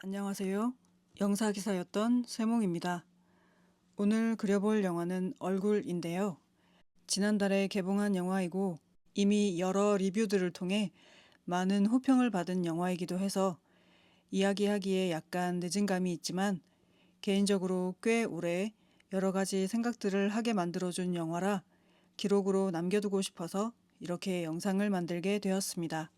안녕하세요. 영사기사였던 세몽입니다. 오늘 그려볼 영화는 얼굴인데요. 지난달에 개봉한 영화이고 이미 여러 리뷰들을 통해 많은 호평을 받은 영화이기도 해서 이야기하기에 약간 늦은 감이 있지만 개인적으로 꽤 오래 여러 가지 생각들을 하게 만들어준 영화라 기록으로 남겨두고 싶어서 이렇게 영상을 만들게 되었습니다.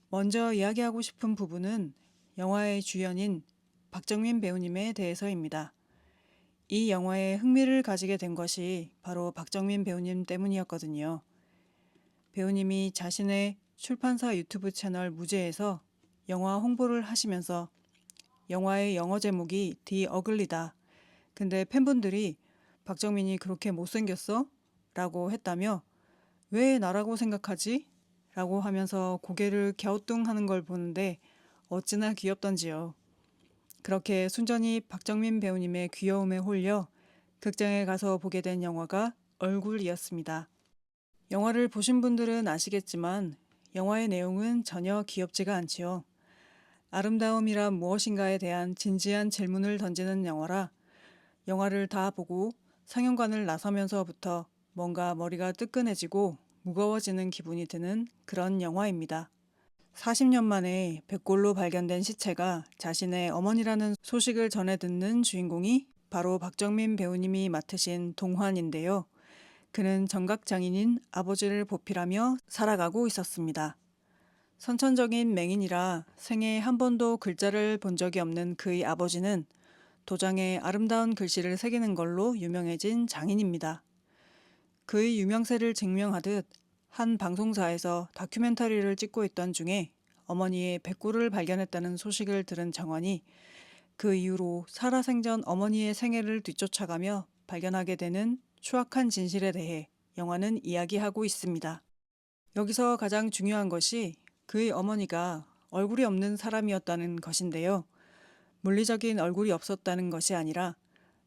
먼저 이야기하고 싶은 부분은 영화의 주연인 박정민 배우님에 대해서입니다. 이 영화에 흥미를 가지게 된 것이 바로 박정민 배우님 때문이었거든요. 배우님이 자신의 출판사 유튜브 채널 무제에서 영화 홍보를 하시면서 영화의 영어 제목이 디 어글리다. 근데 팬분들이 박정민이 그렇게 못생겼어? 라고 했다며 왜 나라고 생각하지? 라고 하면서 고개를 갸우뚱하는 걸 보는데 어찌나 귀엽던지요. 그렇게 순전히 박정민 배우님의 귀여움에 홀려 극장에 가서 보게 된 영화가 얼굴이었습니다. 영화를 보신 분들은 아시겠지만 영화의 내용은 전혀 귀엽지가 않지요. 아름다움이란 무엇인가에 대한 진지한 질문을 던지는 영화라 영화를 다 보고 상영관을 나서면서부터 뭔가 머리가 뜨끈해지고 무거워지는 기분이 드는 그런 영화입니다. 40년 만에 백골로 발견된 시체가 자신의 어머니라는 소식을 전해 듣는 주인공이 바로 박정민 배우님이 맡으신 동환인데요. 그는 정각장애인 아버지를 보필하며 살아가고 있었습니다. 선천적인 맹인이라 생애 한 번도 글자를 본 적이 없는 그의 아버지는 도장에 아름다운 글씨를 새기는 걸로 유명해진 장인입니다. 그의 유명세를 증명하듯 한 방송사에서 다큐멘터리를 찍고 있던 중에 어머니의 백골을 발견했다는 소식을 들은 정원이 그 이후로 살아생전 어머니의 생애를 뒤쫓아가며 발견하게 되는 추악한 진실에 대해 영화는 이야기하고 있습니다. 여기서 가장 중요한 것이 그의 어머니가 얼굴이 없는 사람이었다는 것인데요. 물리적인 얼굴이 없었다는 것이 아니라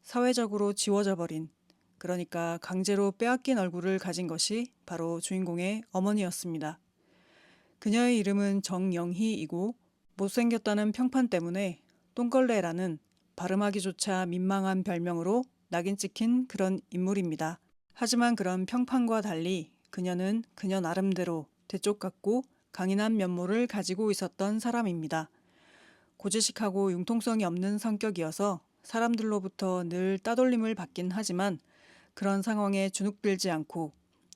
사회적으로 지워져 버린, 그러니까 강제로 빼앗긴 얼굴을 가진 것이 바로 주인공의 어머니였습니다. 그녀의 이름은 정영희이고 못생겼다는 평판 때문에 똥걸레라는 발음하기조차 민망한 별명으로 낙인 찍힌 그런 인물입니다. 하지만 그런 평판과 달리 그녀는 그녀 나름대로 대쪽같고 강인한 면모를 가지고 있었던 사람입니다. 고지식하고 융통성이 없는 성격이어서 사람들로부터 늘 따돌림을 받긴 하지만 그런 상황에 주눅들지 않고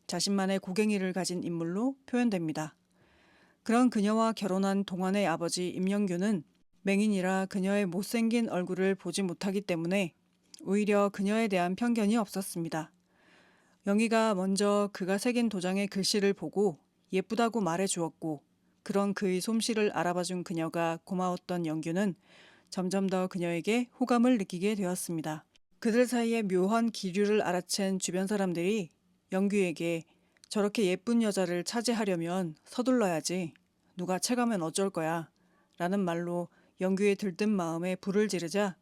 자신만의 고갱이를 가진 인물로 표현됩니다. 그런 그녀와 결혼한 동환의 아버지 임영규는 맹인이라 그녀의 못생긴 얼굴을 보지 못하기 때문에 오히려 그녀에 대한 편견이 없었습니다. 영희가 먼저 그가 새긴 도장의 글씨를 보고 예쁘다고 말해 주었고 그런 그의 솜씨를 알아봐준 그녀가 고마웠던 영규는 점점 더 그녀에게 호감을 느끼게 되었습니다. 그들 사이의 묘한 기류를 알아챈 주변 사람들이 영규에게 저렇게 예쁜 여자를 차지하려면 서둘러야지. 누가 채가면 어쩔 거야. 라는 말로 영규의 들뜬 마음에 불을 지르자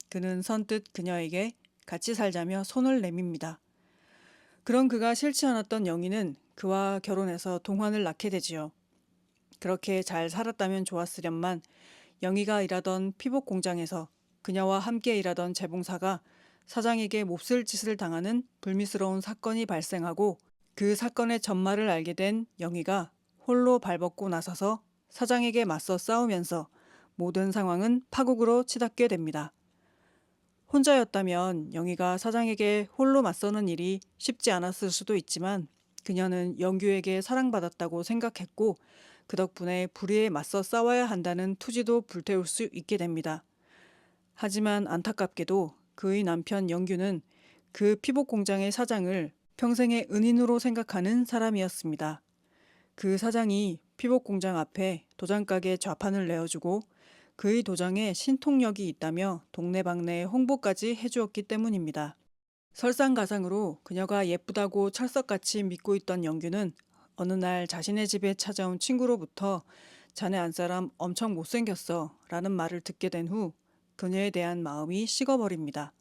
그는 선뜻 그녀에게 같이 살자며 손을 내밉니다. 그런 그가 싫지 않았던 영희는 그와 결혼해서 동환을 낳게 되지요. 그렇게 잘 살았다면 좋았으련만 영희가 일하던 피복 공장에서 그녀와 함께 일하던 재봉사가 사장에게 몹쓸 짓을 당하는 불미스러운 사건이 발생하고 그 사건의 전말을 알게 된 영희가 홀로 발벗고 나서서 사장에게 맞서 싸우면서 모든 상황은 파국으로 치닫게 됩니다. 혼자였다면 영희가 사장에게 홀로 맞서는 일이 쉽지 않았을 수도 있지만 그녀는 영규에게 사랑받았다고 생각했고 그 덕분에 불의에 맞서 싸워야 한다는 투지도 불태울 수 있게 됩니다. 하지만 안타깝게도 그의 남편 영규는 그 피복 공장의 사장을 평생의 은인으로 생각하는 사람이었습니다. 그 사장이 피복 공장 앞에 도장가게 좌판을 내어주고 그의 도장에 신통력이 있다며 동네방네 홍보까지 해주었기 때문입니다. 설상가상으로 그녀가 예쁘다고 철석같이 믿고 있던 영규는 어느 날 자신의 집에 찾아온 친구로부터 자네 안사람 엄청 못생겼어 라는 말을 듣게 된 후 그녀에 대한 마음이 식어버립니다.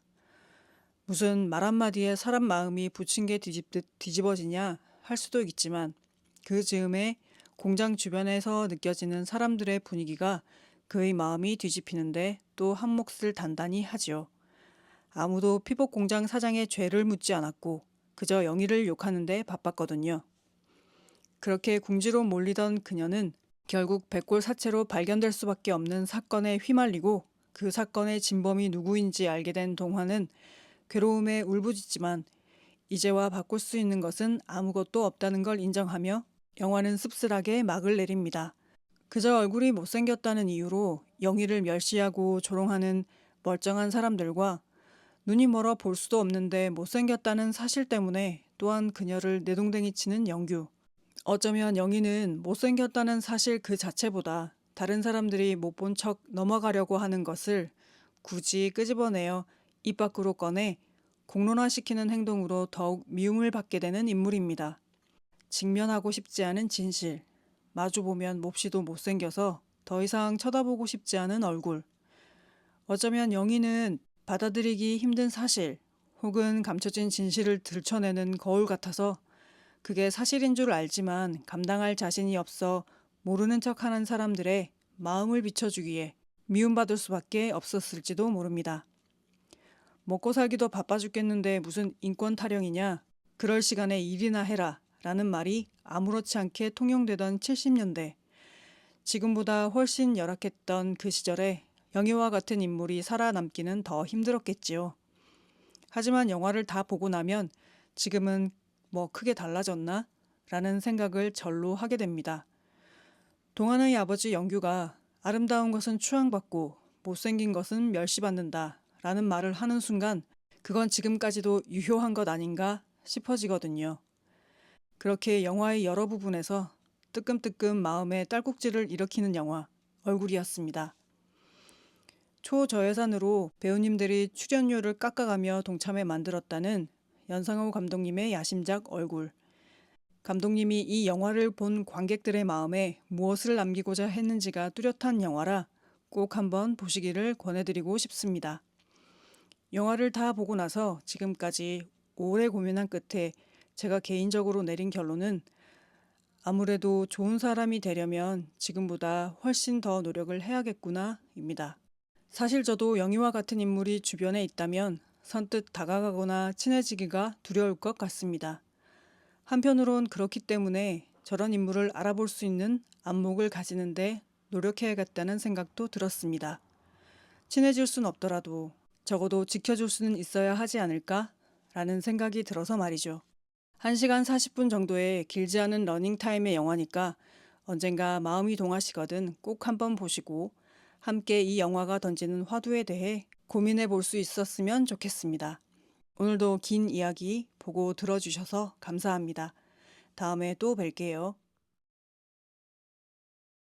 무슨 말 한마디에 사람 마음이 부침개 뒤집듯 뒤집어지냐 할 수도 있지만 그 즈음에 공장 주변에서 느껴지는 사람들의 분위기가 그의 마음이 뒤집히는데 또 한 몫을 단단히 하지요. 아무도 피복 공장 사장의 죄를 묻지 않았고 그저 영희를 욕하는데 바빴거든요. 그렇게 궁지로 몰리던 그녀는 결국 백골사체로 발견될 수밖에 없는 사건에 휘말리고 그 사건의 진범이 누구인지 알게 된 동화는 괴로움에 울부짖지만 이제와 바꿀 수 있는 것은 아무것도 없다는 걸 인정하며 영화는 씁쓸하게 막을 내립니다. 그저 얼굴이 못생겼다는 이유로 영희를 멸시하고 조롱하는 멀쩡한 사람들과 눈이 멀어 볼 수도 없는데 못생겼다는 사실 때문에 또한 그녀를 내동댕이 치는 영규. 어쩌면 영희는 못생겼다는 사실 그 자체보다 다른 사람들이 못 본 척 넘어가려고 하는 것을 굳이 끄집어내어 입 밖으로 꺼내 공론화시키는 행동으로 더욱 미움을 받게 되는 인물입니다. 직면하고 싶지 않은 진실, 마주보면 몹시도 못생겨서 더 이상 쳐다보고 싶지 않은 얼굴. 어쩌면 영희는 받아들이기 힘든 사실 혹은 감춰진 진실을 들춰내는 거울 같아서 그게 사실인 줄 알지만 감당할 자신이 없어 모르는 척하는 사람들의 마음을 비춰주기에 미움받을 수밖에 없었을지도 모릅니다. 먹고 살기도 바빠 죽겠는데 무슨 인권 타령이냐. 그럴 시간에 일이나 해라 라는 말이 아무렇지 않게 통용되던 70년대. 지금보다 훨씬 열악했던 그 시절에 영희와 같은 인물이 살아남기는 더 힘들었겠지요. 하지만 영화를 다 보고 나면 지금은 뭐 크게 달라졌나? 라는 생각을 절로 하게 됩니다. 동안의 아버지 영규가 아름다운 것은 추앙받고 못생긴 것은 멸시받는다 라는 말을 하는 순간 그건 지금까지도 유효한 것 아닌가 싶어지거든요. 그렇게 영화의 여러 부분에서 뜨끔뜨끔 마음에 딸꾹질을 일으키는 영화 얼굴이었습니다. 초저예산으로 배우님들이 출연료를 깎아가며 동참해 만들었다는 연상호 감독님의 야심작 얼굴. 감독님이 이 영화를 본 관객들의 마음에 무엇을 남기고자 했는지가 뚜렷한 영화라 꼭 한번 보시기를 권해드리고 싶습니다. 영화를 다 보고 나서 지금까지 오래 고민한 끝에 제가 개인적으로 내린 결론은 아무래도 좋은 사람이 되려면 지금보다 훨씬 더 노력을 해야겠구나입니다. 사실 저도 영희와 같은 인물이 주변에 있다면 선뜻 다가가거나 친해지기가 두려울 것 같습니다. 한편으론 그렇기 때문에 저런 인물을 알아볼 수 있는 안목을 가지는데 노력해야겠다는 생각도 들었습니다. 친해질 순 없더라도 적어도 지켜줄 수는 있어야 하지 않을까? 라는 생각이 들어서 말이죠. 1시간 40분 정도의 길지 않은 러닝타임의 영화니까 언젠가 마음이 동하시거든 꼭 한번 보시고 함께 이 영화가 던지는 화두에 대해 고민해 볼 수 있었으면 좋겠습니다. 오늘도 긴 이야기 보고 들어주셔서 감사합니다. 다음에 또 뵐게요.